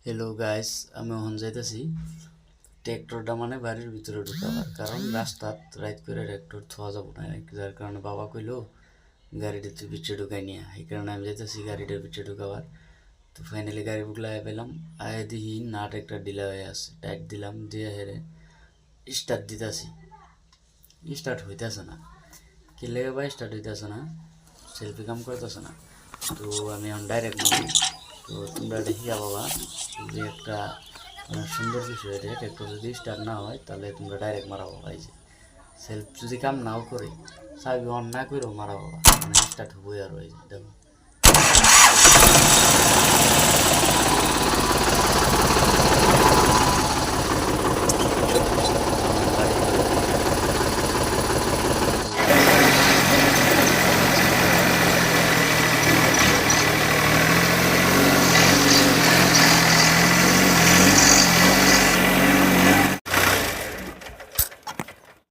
Hello guys, আমি ওখান যাইতেছি ট্র্যাক্টরটা মানে বাড়ির ভিতরে ঢুকাবার কারণ রাস্তাত রাইত করে ট্র্যাক্টর থোয়া যাব না, যার কারণে বাবা কইলো গাড়িটা তুই ভিতরে ঢুকাই নিয়ে, এই কারণে আমি যাইতেছি গাড়িটার ভিতরে ঢুকাবার। তো ফাইনালি গাড়ি বুকলা পেলাম, আয় দেখি নাট একটা ডিলা হয়ে আছে, টাইট দিলাম দিয়ে হেরে স্টার্ট দিতেছি, স্টার্ট হইতেছে না। কি লেগে ভাই স্টার্ট হইতেছে না, সেলফি কাম করতেছে না। তো আমি এখন ডাইরেক্ট নামি। তো তোমরা দেখিয়া বাবা, যে একটা সুন্দর বিষয় এটা, ট্র্যাক্টর যদি স্টার্ট না হয় তাহলে তোমরা ডাইরেক্ট মারা বাবা। এই যে সেলফ যদি কাম নাও করে, চাবি অন না করেও মারা বাবা, মানে স্টার্ট হবো আর। এই যে দেখো